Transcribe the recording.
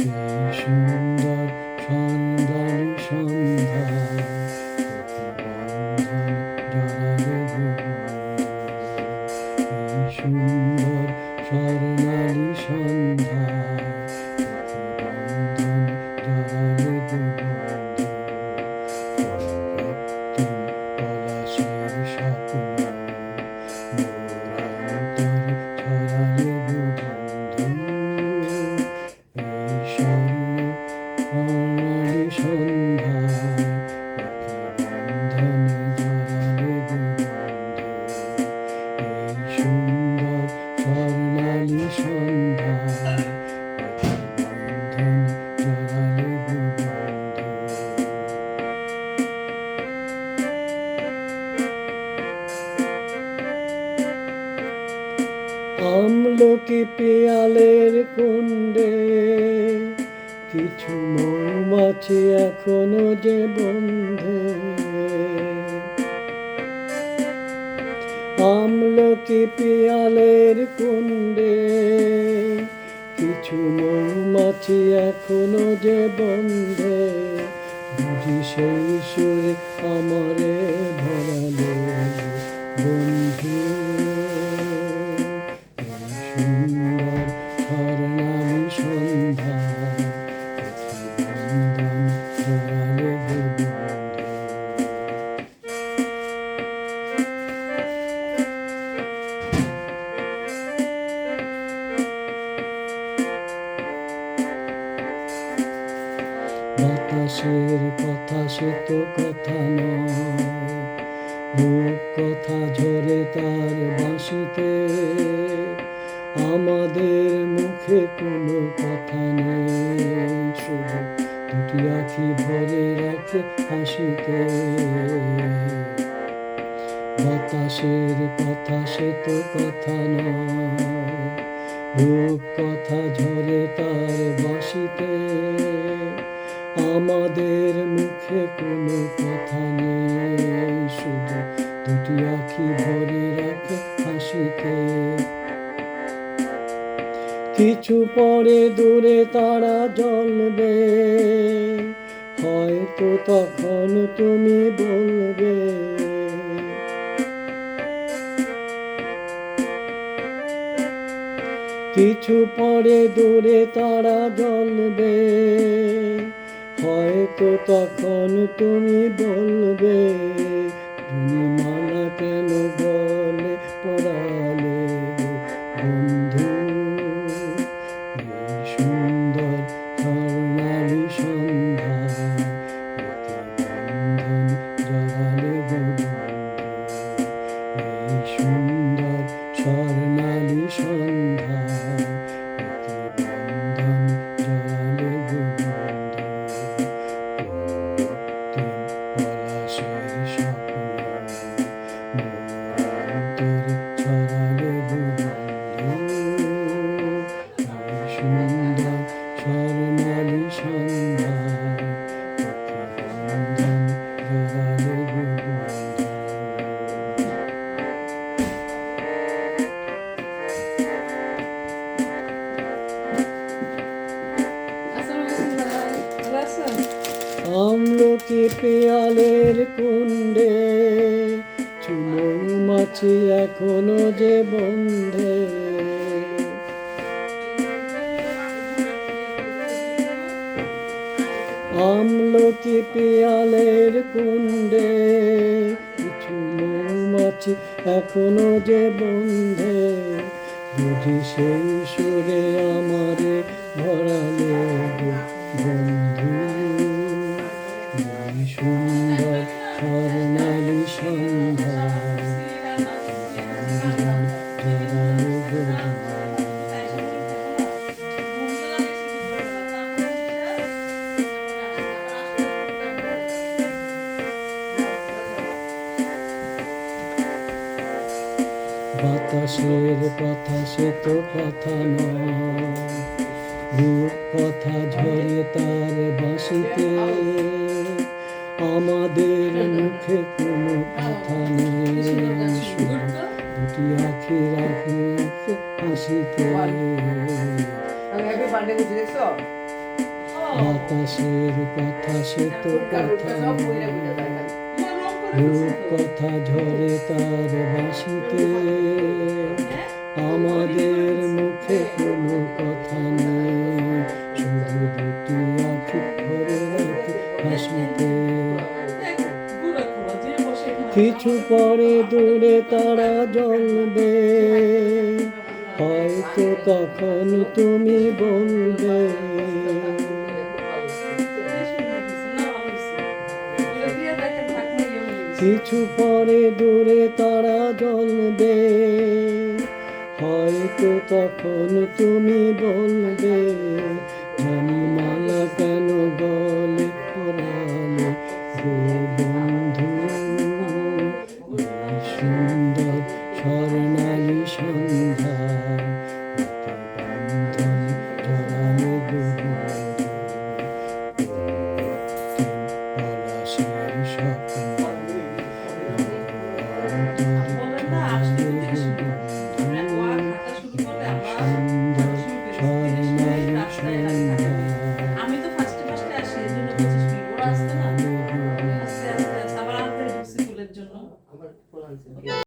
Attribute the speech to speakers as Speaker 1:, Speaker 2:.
Speaker 1: এই সুন্দর সন্ধ্যার সন্ধ্যায় প্রতিবন্ধন জড়ালে বন্ধু। এই সুন্দর স্বর্ণালী সন্ধ্যায় প্রতিবন্ধন জড়ালে বন্ধু। রক্তিম পলাশের স্বপ্ন মোর অন্তরে ছড়ালে বন্ধু। এই স্বর্ণালী সন্ধ্যায় প্রতিবন্ধনে জড়ালে বন্ধু। এই সুন্দর স্বর্ণালী সন্ধ্যায় প্রতিবন্ধনে জড়ালে বন্ধু। আমলকি পেয়ালের কুণ্ডে কিছু মৌমাছি এখনো যে বন্ধে। আমলকি পেয়ালের কুণ্ডে কিছু মৌমাছি এখনো যে বন্ধে। বুঝি সেই সুরে আমারে ভরালে বন্ধু। সুন্দর স্বর্ণালী সন্ধ্যায় প্রতিবন্ধন জড়ালে বন্ধু। বাতাসের কথা সে তো কথা নয়, রূপ কথা ঝরে তার বাঁশিতে। আমাদের মুখে কোনো কথা নেই, শুধু দুটি আঁখি ভরে রাখে হাসিতে। বাতাসের কথা সে তো কথা নয়, রূপ কথা ঝরে তার বাঁশিতে। আমাদের মুখে কোনো কথা নেই, শুধু দুটি আঁখি ভরে রাখে হাসিতে। কিছু পরে দূরে তারা জ্বলবে, হয়তো তখন তুমি বলবে। কিছু পরে দূরে তারা জ্বলবে, হয়তো তখন তুমি বলবে। তুমি মালা কেন বলে পড়ালে বন্ধু। এই সুন্দর স্বর্ণালী সন্ধ্যায় প্রতিবন্ধন জড়ালে বন্ধু। এই সুন্দর স্বর্ণালী সন্ধ্যায় প্রতিবন্ধন জড়ালে বন্ধু। রক্তিম পলাশের স্বপ্ন মোর অন্তরে ছড়ালে বন্ধু। এই সুন্দর স্বর্ণালী সন্ধ্যায় প্রতিবন্ধন জড়ালে বন্ধু। আমলকি পেয়ালের কুণ্ডে কিছু মৌমাছি এখনো যে বন্ধে। আমলকি পেয়ালের কুণ্ডে কিছু মৌমাছি এখনো যে বন্ধে। বুঝি সেই সুরে আমারে ভরালে বন্ধু। এই সুন্দর স্বর্ণালী সন্ধ্যায় প্রতিবন্ধন জড়ালে বন্ধু। বাতাসের কথা সে তো কথা নয়, রূপ কথা ঝরে তার বাঁশিতে। আমাদের মুখে কোনো কথা নেই, শুধু দুটি আঁখি রাখে হাসিতে। বাতাসের কথা সে তো কথা নয়, রূপকথা ঝরে তার বাঁশিতে, আমাদের মুখে কোনো কথা নেই, শুধু দুটি আঁখি ভরে রাখি হাসিতে। কিছু পরে দূরে তারা জ্বলবে, হয়তো তখন তুমি বলবে, কিছু পরে দূরে তারা জ্বলবে, হয়তো তখন তুমি বলবে, মণিমালা কেন গলে পরালে গো বন্ধু, এই সুন্দর স্বর্ণালী সন্ধ্যা বান্ধন জড়ালে গো বন্ধু, পলাশের স্বপ্ন